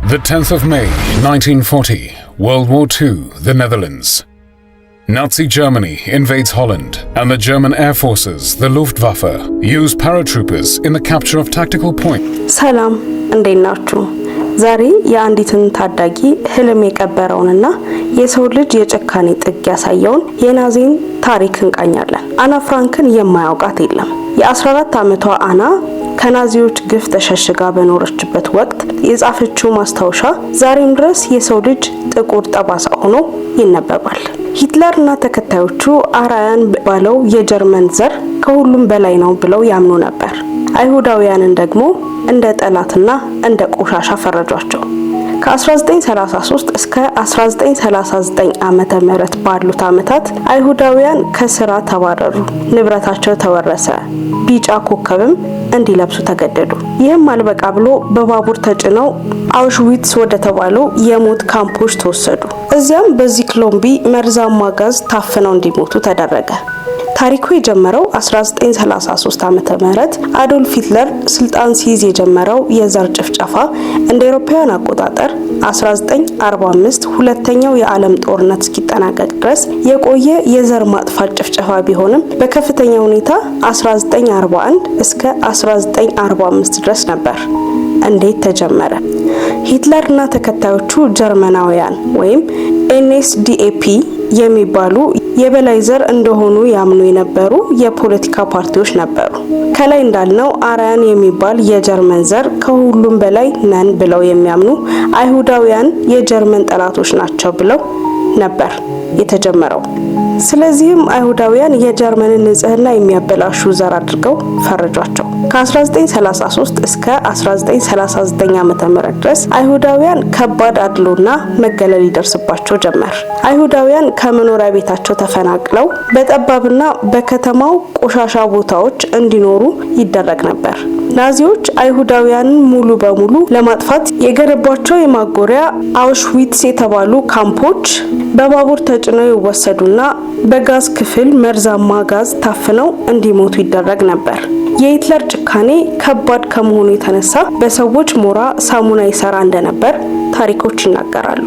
The 10th of May, 1940, World War II, the Netherlands. Nazi Germany invades Holland, and the German air forces, the Luftwaffe, use paratroopers in the capture of tactical points. ሰላም እንዴት ናችሁ? ዛሬ የአንዲትን ታዳጊ ህልም የቀበረውንና የሰው ልጅ የጭካኔ ጥግ ያሳየውን የናዚን ታሪክ እንቃኛለን። አና ፍራንክን የማያውቃት የለም። የ14 ዓመቷ አና ከናዚዎች ግፍ ተሸሽጋ በኖረችበት ወቅት የጻፈችው ማስታወሻ ዛሬም ድረስ የሰው ልጅ ጥቁር ጠባሳ ሆኖ ይነበባል። ሂትለርና ተከታዮቹ አራያን ባለው የጀርመን ዘር ከሁሉም በላይ ነው ብለው ያምኑ ነበር። አይሁዳውያንን ደግሞ እንደ ጠላትና እንደ ቆሻሻ ፈረጇቸው። ከ1933 እስከ 1939 ዓመተ ምህረት ባሉት ዓመታት አይሁዳውያን ከስራ ተባረሩ፣ ንብረታቸው ተወረሰ፣ ቢጫ ኮከብም እንዲለብሱ ተገደዱ። ይህም አልበቃ ብሎ በባቡር ተጭነው አውሽዊትስ ወደ ተባለው የሞት ካምፖች ተወሰዱ። እዚያም በዚክሎምቢ መርዛማ ጋዝ ታፍነው እንዲሞቱ ተደረገ። ታሪኩ የጀመረው 1933 ዓመተ ምህረት አዶልፍ ሂትለር ስልጣን ሲይዝ የጀመረው የዘር ጭፍጨፋ እንደ አውሮፓውያን አቆጣጠር 1945 ሁለተኛው የዓለም ጦርነት እስኪጠናቀቅ ድረስ የቆየ የዘር ማጥፋት ጭፍጨፋ ቢሆንም በከፍተኛ ሁኔታ 1941 እስከ 1945 ድረስ ነበር። እንዴት ተጀመረ? ሂትለርና ተከታዮቹ ጀርመናውያን ወይም ኤንኤስዲኤፒ የሚባሉ የበላይ ዘር እንደሆኑ ያምኑ የነበሩ የፖለቲካ ፓርቲዎች ነበሩ። ከላይ እንዳልነው አራያን የሚባል የጀርመን ዘር ከሁሉም በላይ ነን ብለው የሚያምኑ አይሁዳውያን የጀርመን ጠላቶች ናቸው ብለው ነበር የተጀመረው። ስለዚህም አይሁዳውያን የጀርመንን ንጽህና የሚያበላሹ ዘር አድርገው ፈረጇቸው። ከ1933 እስከ 1939 ዓመተ ምህረት ድረስ አይሁዳውያን ከባድ አድሎና መገለል ይደርስባቸው ጀመር። አይሁዳውያን ከመኖሪያ ቤታቸው ተፈናቅለው በጠባብና በከተማው ቆሻሻ ቦታዎች እንዲኖሩ ይደረግ ነበር። ናዚዎች አይሁዳውያንን ሙሉ በሙሉ ለማጥፋት የገነቧቸው የማጎሪያ አውሽዊትስ የተባሉ ካምፖች በባቡር ተጭነው ይወሰዱና በጋዝ ክፍል መርዛማ ጋዝ ታፍነው እንዲሞቱ ይደረግ ነበር። የሂትለር ጭካኔ ከባድ ከመሆኑ የተነሳ በሰዎች ሞራ ሳሙና ይሰራ እንደነበር ታሪኮች ይናገራሉ።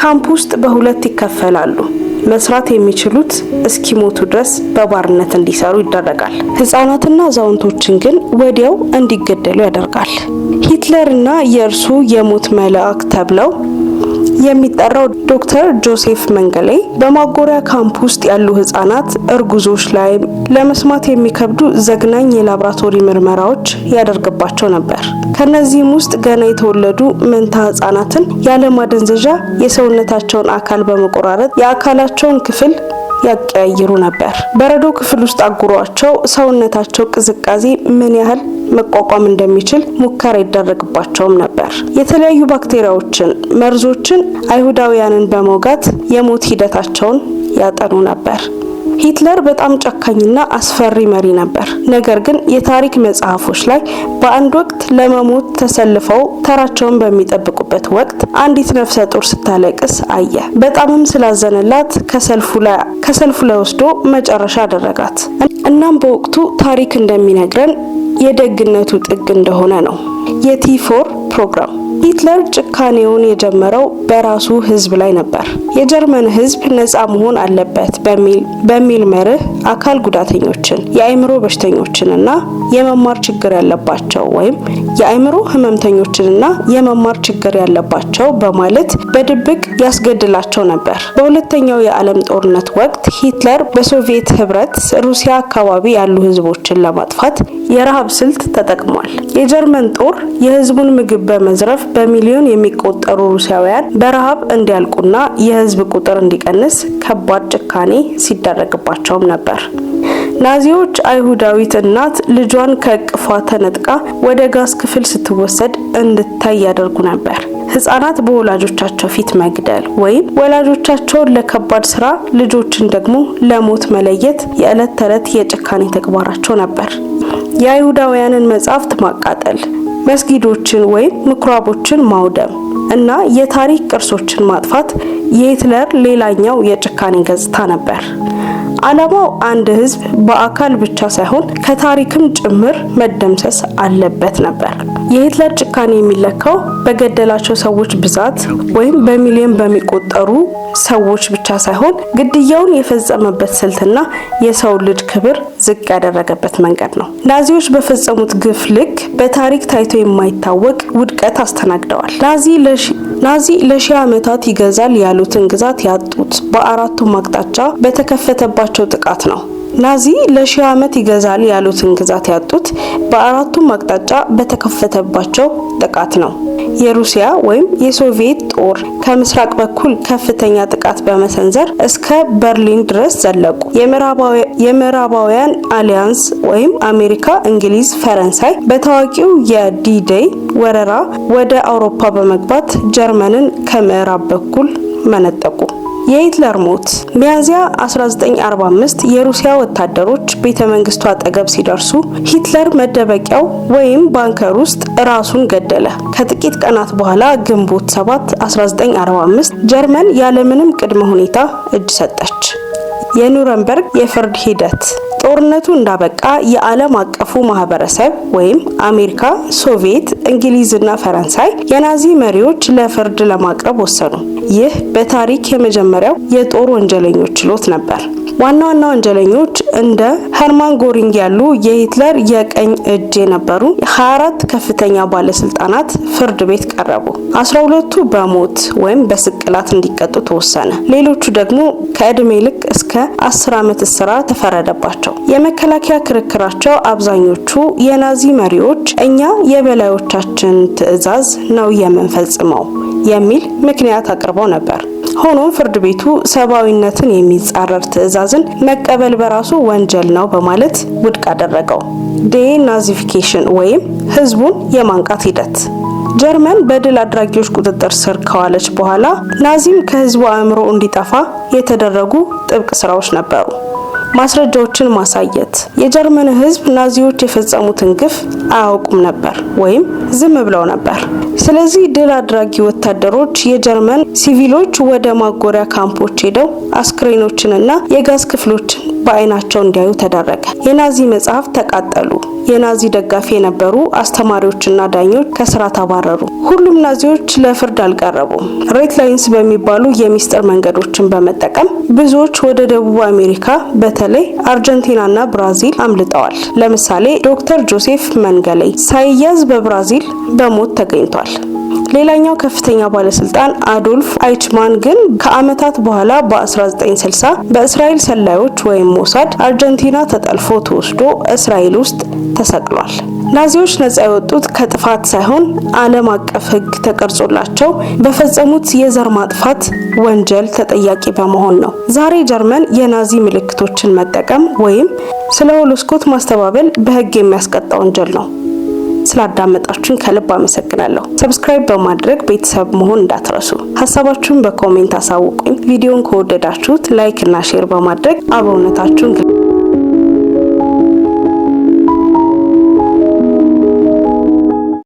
ካምፕ ውስጥ በሁለት ይከፈላሉ። መስራት የሚችሉት እስኪሞቱ ድረስ በባርነት እንዲሰሩ ይደረጋል። ህፃናትና አዛውንቶችን ግን ወዲያው እንዲገደሉ ያደርጋል። ሂትለርና የእርሱ የሞት መልአክ ተብለው የሚጠራው ዶክተር ጆሴፍ መንገሌ በማጎሪያ ካምፕ ውስጥ ያሉ ህፃናት፣ እርጉዞች ላይ ለመስማት የሚከብዱ ዘግናኝ የላብራቶሪ ምርመራዎች ያደርግባቸው ነበር። ከነዚህም ውስጥ ገና የተወለዱ መንታ ህፃናትን ያለ ማደንዘዣ የሰውነታቸውን አካል በመቆራረጥ የአካላቸውን ክፍል ያቀያይሩ ነበር። በረዶ ክፍል ውስጥ አጉሯቸው ሰውነታቸው ቅዝቃዜ ምን ያህል መቋቋም እንደሚችል ሙከራ ይደረግባቸውም ነበር። የተለያዩ ባክቴሪያዎችን፣ መርዞችን አይሁዳውያንን በመውጋት የሞት ሂደታቸውን ያጠኑ ነበር። ሂትለር በጣም ጨካኝና አስፈሪ መሪ ነበር። ነገር ግን የታሪክ መጽሐፎች ላይ በአንድ ወቅት ለመሞት ተሰልፈው ተራቸውን በሚጠብቁበት ወቅት አንዲት ነፍሰ ጡር ስታለቅስ አየ። በጣምም ስላዘነላት ከሰልፉ ላይ ወስዶ መጨረሻ አደረጋት። እናም በወቅቱ ታሪክ እንደሚነግረን የደግነቱ ጥግ እንደሆነ ነው። የቲ4 ፕሮግራም ሂትለር ጭካኔውን የጀመረው በራሱ ህዝብ ላይ ነበር። የጀርመን ህዝብ ነፃ መሆን አለበት በሚል መርህ አካል ጉዳተኞችን፣ የአእምሮ በሽተኞችንና የመማር ችግር ያለባቸው ወይም የአእምሮ ህመምተኞችንና የመማር ችግር ያለባቸው በማለት በድብቅ ያስገድላቸው ነበር። በሁለተኛው የዓለም ጦርነት ወቅት ሂትለር በሶቪየት ህብረት ሩሲያ አካባቢ ያሉ ህዝቦችን ለማጥፋት የረሃብ ስልት ተጠቅሟል። የጀርመን ጦር የህዝቡን ምግብ በመዝረፍ በሚሊዮን የሚቆጠሩ ሩሲያውያን በረሃብ እንዲያልቁና የህዝብ ቁጥር እንዲቀንስ ከባድ ጭካኔ ሲደረግባቸውም ነበር። ናዚዎች አይሁዳዊት እናት ልጇን ከእቅፏ ተነጥቃ ወደ ጋዝ ክፍል ስትወሰድ እንድታይ ያደርጉ ነበር። ህፃናት በወላጆቻቸው ፊት መግደል ወይም ወላጆቻቸውን ለከባድ ስራ፣ ልጆችን ደግሞ ለሞት መለየት የዕለት ተዕለት የጭካኔ ተግባራቸው ነበር። የአይሁዳውያንን መጻሕፍት ማቃጠል፣ መስጊዶችን ወይም ምኩራቦችን ማውደም እና የታሪክ ቅርሶችን ማጥፋት የሂትለር ሌላኛው የጭካኔ ገጽታ ነበር። ዓላማው አንድ ህዝብ በአካል ብቻ ሳይሆን ከታሪክም ጭምር መደምሰስ አለበት ነበር። የሂትለር ጭካኔ የሚለካው በገደላቸው ሰዎች ብዛት ወይም በሚሊዮን በሚቆጠሩ ሰዎች ብቻ ሳይሆን ግድያውን የፈጸመበት ስልትና የሰው ልጅ ክብር ዝቅ ያደረገበት መንገድ ነው። ናዚዎች በፈጸሙት ግፍ ልክ በታሪክ ታይቶ የማይታወቅ ውድቀት አስተናግደዋል። ናዚ ለሺህ ዓመታት ይገዛል ያሉትን ግዛት ያጡት በአራቱም አቅጣጫ በተከፈተባቸው ጥቃት ነው። ናዚ ለሺህ ዓመት ይገዛል ያሉትን ግዛት ያጡት በአራቱም አቅጣጫ በተከፈተባቸው ጥቃት ነው። የሩሲያ ወይም የሶቪየት ጦር ከምስራቅ በኩል ከፍተኛ ጥቃት በመሰንዘር እስከ በርሊን ድረስ ዘለቁ። የምዕራባውያን አሊያንስ ወይም አሜሪካ፣ እንግሊዝ፣ ፈረንሳይ በታዋቂው የዲ-ዴይ ወረራ ወደ አውሮፓ በመግባት ጀርመንን ከምዕራብ በኩል መነጠቁ። የሂትለር ሞት ሚያዝያ 1945 የሩሲያ ወታደሮች ቤተመንግስቱ አጠገብ ሲደርሱ ሂትለር መደበቂያው ወይም ባንከር ውስጥ ራሱን ገደለ። ከጥቂት ቀናት በኋላ ግንቦት 7 1945 ጀርመን ያለምንም ቅድመ ሁኔታ እጅ ሰጠች። የኑረምበርግ የፍርድ ሂደት ጦርነቱ እንዳበቃ የዓለም አቀፉ ማህበረሰብ ወይም አሜሪካ፣ ሶቪየት፣ እንግሊዝና ፈረንሳይ የናዚ መሪዎች ለፍርድ ለማቅረብ ወሰኑ። ይህ በታሪክ የመጀመሪያው የጦር ወንጀለኞች ችሎት ነበር። ዋና ዋና ወንጀለኞች እንደ ሄርማን ጎሪንግ ያሉ የሂትለር የቀኝ እጅ የነበሩ 24 ከፍተኛ ባለስልጣናት ፍርድ ቤት ቀረቡ። 12ቱ በሞት ወይም በስቅላት እንዲቀጡ ተወሰነ። ሌሎቹ ደግሞ ከእድሜ ልክ እስከ 10 ዓመት እስራት ተፈረደባቸው። የመከላከያ ክርክራቸው አብዛኞቹ የናዚ መሪዎች እኛ የበላዮቻችን ትዕዛዝ ነው የምንፈጽመው የሚል ምክንያት አቅርበው ነበር። ሆኖም ፍርድ ቤቱ ሰብአዊነትን የሚጻረር ትዕዛዝን መቀበል በራሱ ወንጀል ነው በማለት ውድቅ አደረገው። ዴናዚፊኬሽን ወይም ህዝቡን የማንቃት ሂደት ጀርመን በድል አድራጊዎች ቁጥጥር ስር ከዋለች በኋላ ናዚም ከህዝቡ አእምሮ እንዲጠፋ የተደረጉ ጥብቅ ስራዎች ነበሩ። ማስረጃዎችን ማሳየት የጀርመን ህዝብ ናዚዎች የፈጸሙትን ግፍ አያውቁም ነበር ወይም ዝም ብለው ነበር። ስለዚህ ድል አድራጊ ወታደሮች የጀርመን ሲቪሎች ወደ ማጎሪያ ካምፖች ሄደው አስክሬኖችንና የጋዝ ክፍሎችን በአይናቸው እንዲያዩ ተደረገ። የናዚ መጽሐፍ ተቃጠሉ። የናዚ ደጋፊ የነበሩ አስተማሪዎችና ዳኞች ከስራ ተባረሩ። ሁሉም ናዚዎች ለፍርድ አልቀረቡም። ሬድ ላይንስ በሚባሉ የሚስጥር መንገዶችን በመጠቀም ብዙዎች ወደ ደቡብ አሜሪካ በተለይ አርጀንቲናና ብራዚል አምልጠዋል። ለምሳሌ ዶክተር ጆሴፍ መንገሌ ሳይያዝ በብራዚል በሞት ተገኝቷል። ሌላኛው ከፍተኛ ባለስልጣን አዶልፍ አይችማን ግን ከአመታት በኋላ በ1960 በእስራኤል ሰላዮች ወይም ሞሳድ አርጀንቲና ተጠልፎ ተወስዶ እስራኤል ውስጥ ተሰቅሏል። ናዚዎች ነጻ የወጡት ከጥፋት ሳይሆን ዓለም አቀፍ ሕግ ተቀርጾላቸው በፈጸሙት የዘር ማጥፋት ወንጀል ተጠያቂ በመሆን ነው። ዛሬ ጀርመን የናዚ ምልክቶችን መጠቀም ወይም ስለ ሆሎስኮት ማስተባበል በሕግ የሚያስቀጣ ወንጀል ነው። ስላዳመጣችሁን ከልብ አመሰግናለሁ። ሰብስክራይብ በማድረግ ቤተሰብ መሆን እንዳትረሱ። ሀሳባችሁን በኮሜንት አሳውቁኝ። ቪዲዮን ከወደዳችሁት ላይክ እና ሼር በማድረግ አብሮነታችሁን